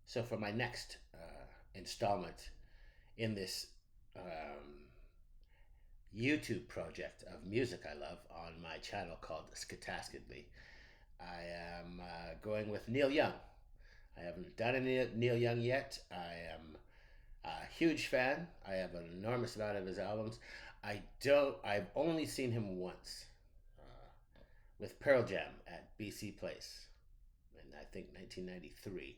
So for my next installment in this YouTube project of music I love on my channel called Skataskedly, I am going with Neil Young. I haven't done any Neil Young yet. I am a huge fan. I have an enormous amount of his albums. I've only seen him once with Pearl Jam at BC Place in I think 1993.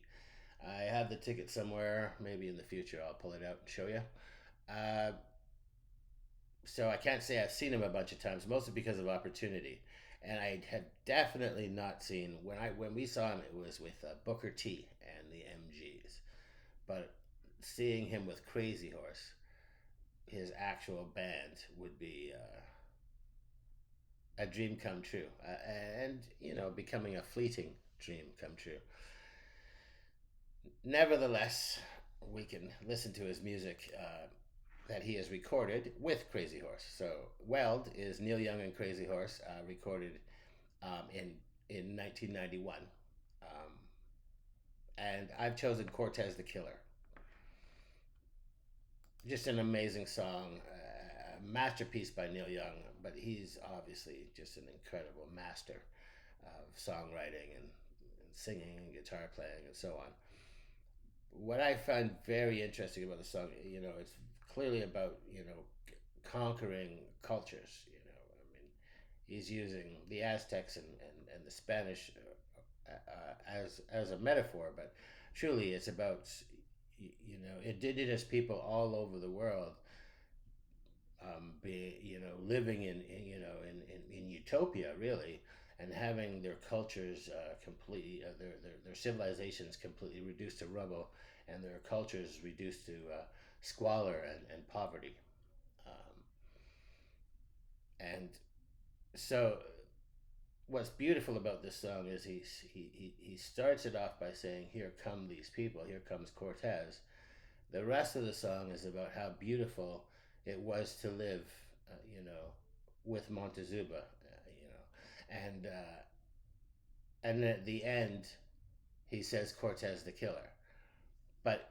I have the ticket somewhere. Maybe in the future I'll pull it out and show you. Uh, so I can't say I've seen him a bunch of times, mostly because of opportunity. And I had definitely not seen when we saw him. It was with Booker T and the MGs, but seeing him with Crazy Horse, his actual band, would be a dream come true, and becoming a fleeting dream come true. Nevertheless, we can listen to his music that he has recorded with Crazy Horse. So Weld is Neil Young and Crazy Horse, recorded in 1991, um, and I've chosen Cortez the Killer. Just an amazing song, masterpiece by Neil Young, but he's obviously just an incredible master of songwriting and singing and guitar playing and so on. What I find very interesting about the song, it's clearly about, conquering cultures. I mean, he's using the Aztecs and the Spanish as a metaphor, but truly it's about, indigenous people all over the world living in utopia, really, and having their cultures completely, their civilizations completely reduced to rubble, and their cultures reduced to squalor and poverty. And so, what's beautiful about this song is he starts it off by saying, "Here come these people. Here comes Cortez." The rest of the song is about how beautiful it was to live, with Montezuma, and at the end, he says Cortez the Killer. But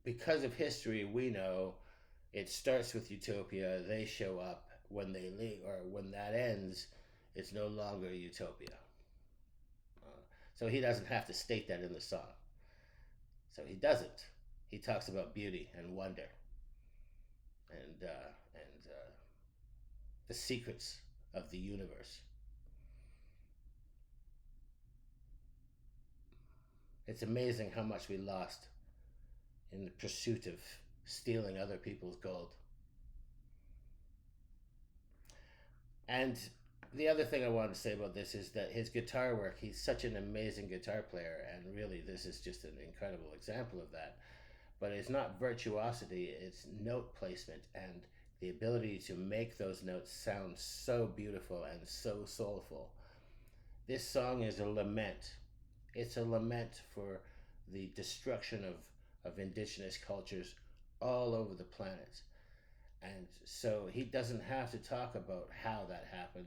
because of history, we know it starts with utopia. They show up when they leave, or when that ends, it's no longer utopia. So he doesn't have to state that in the song. So he doesn't. He talks about beauty and wonder, and the secrets of the universe. It's amazing how much we lost in the pursuit of stealing other people's gold. And the other thing I wanted to say about this is that his guitar work, he's such an amazing guitar player, and really this is just an incredible example of that. But it's not virtuosity, it's note placement and the ability to make those notes sound so beautiful and so soulful. This song is a lament. It's a lament for the destruction of indigenous cultures all over the planet. And so he doesn't have to talk about how that happened.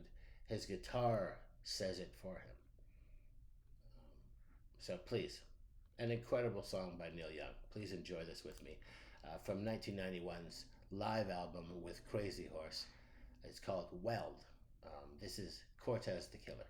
His guitar says it for him. So please, an incredible song by Neil Young. Please enjoy this with me. From 1991's live album with Crazy Horse. It's called Weld. This is Cortez the Killer.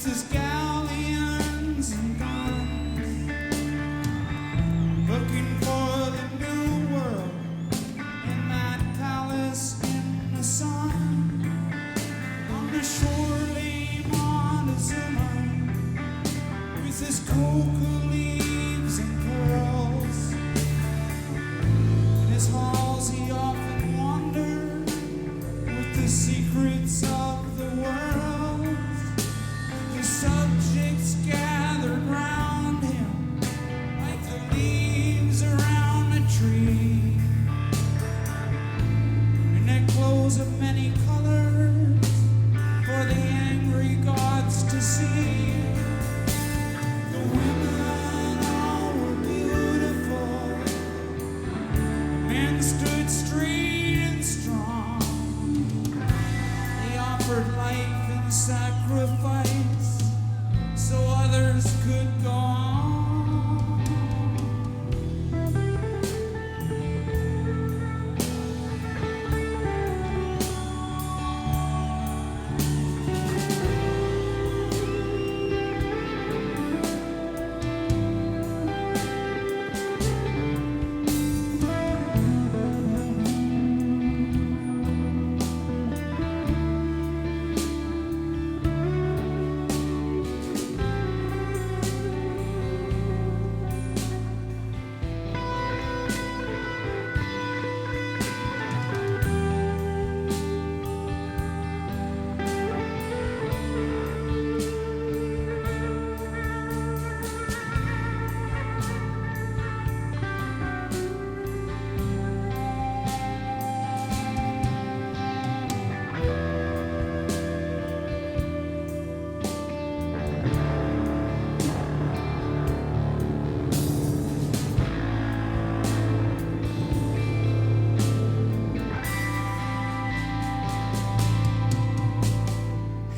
his galleons and guns, looking for the new world in that palace in the sun. On the shore lay Montezuma with his cocoa leaves and pearls. In his halls he often wandered with the secrets of the world. His subjects gathered round him like the leaves around a tree, in their clothes of many colors for the angry gods to see. The women all were beautiful, men stood straight and strong. They offered life in sacrifice so others could go on.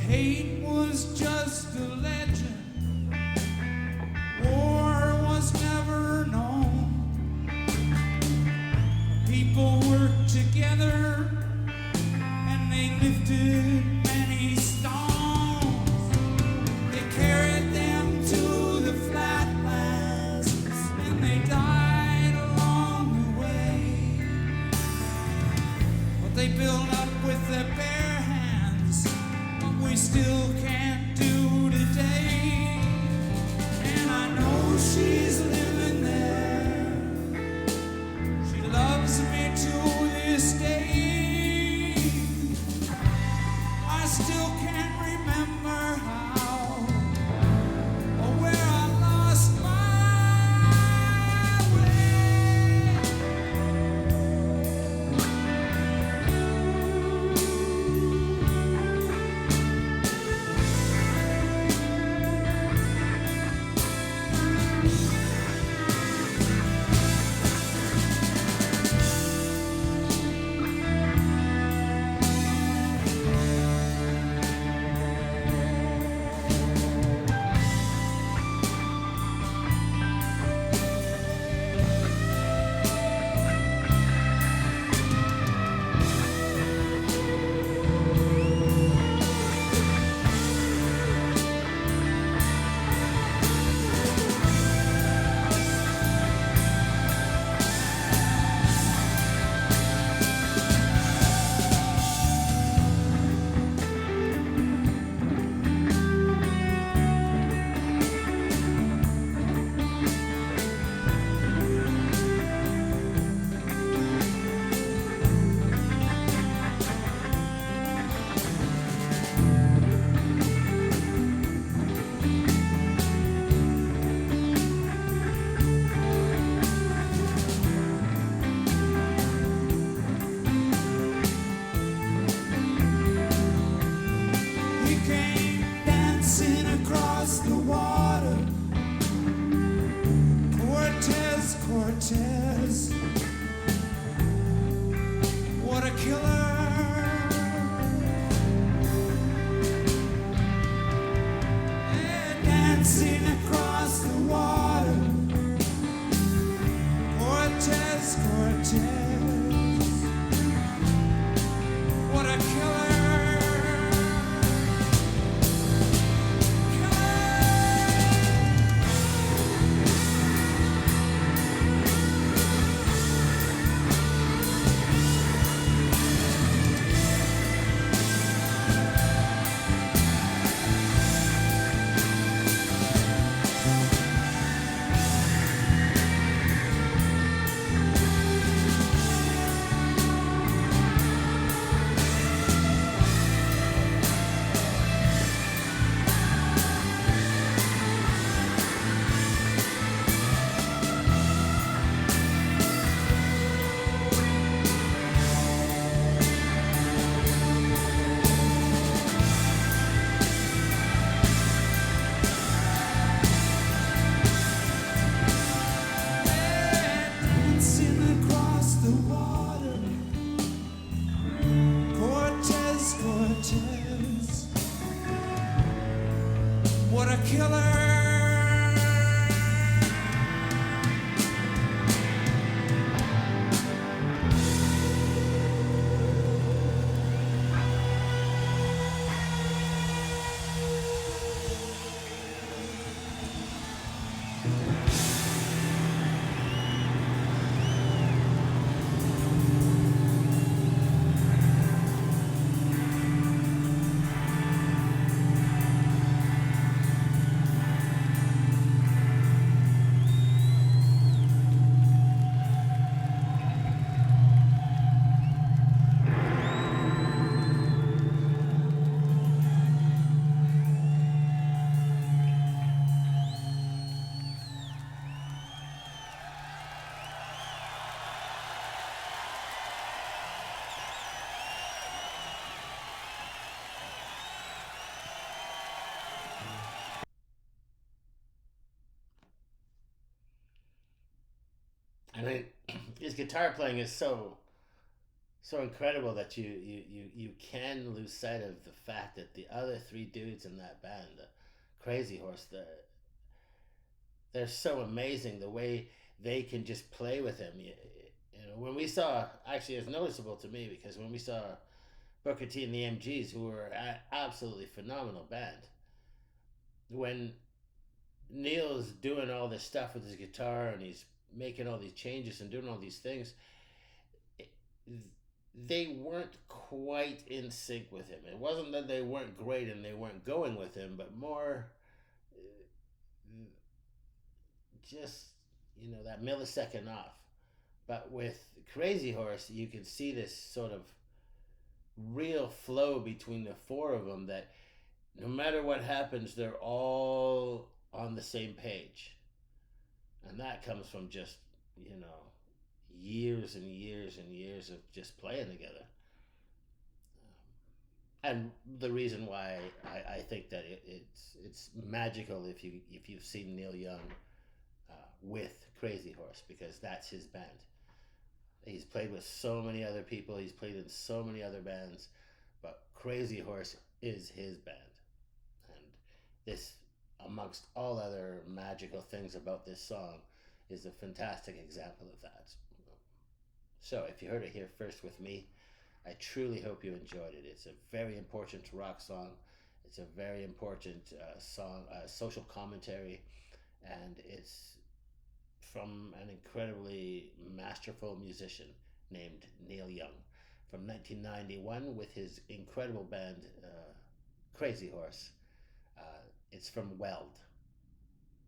Hate was just a legend. War was never known. People worked together and they lifted many stones. They carried them to the flatlands and they died along the way. But they built up with their bare hands what we still can't do today. And I know she's living there. She loves me to this day. I still can't remember how or where I lost my way. He came dancing across the water. Cortez, Cortez, what a killer. Yeah, dancing across the water. Cortez, Cortez, what a killer. what a killer. I mean, his guitar playing is so incredible that you can lose sight of the fact that the other three dudes in that band, the Crazy Horse, they're so amazing the way they can just play with him. You know, when we saw, actually, it's noticeable to me because when we saw Booker T and the MGs, who were an absolutely phenomenal band, when Neil's doing all this stuff with his guitar and he's making all these changes and doing all these things, they weren't quite in sync with him. It wasn't that they weren't great and they weren't going with him, but more just, you know, that millisecond off. But with Crazy Horse, you can see this sort of real flow between the four of them that no matter what happens, they're all on the same page. And that comes from just, you know, years and years and years of just playing together. And the reason why I think that it's magical if you've seen Neil Young with Crazy Horse, because that's his band. He's played with so many other people. He's played in so many other bands, but Crazy Horse is his band. And this, amongst all other magical things about this song, is a fantastic example of that. So if you heard it here first with me, I truly hope you enjoyed it. It's a very important rock song. It's a very important song, social commentary, and it's from an incredibly masterful musician named Neil Young from 1991 with his incredible band Crazy Horse. It's from Weld.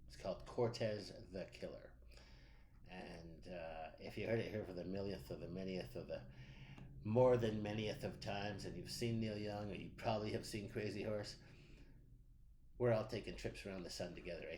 It's called Cortez the Killer. And if you heard it here for the millionth or the manyth or the more than manyth of times, and you've seen Neil Young, or you probably have seen Crazy Horse, we're all taking trips around the sun together, eh?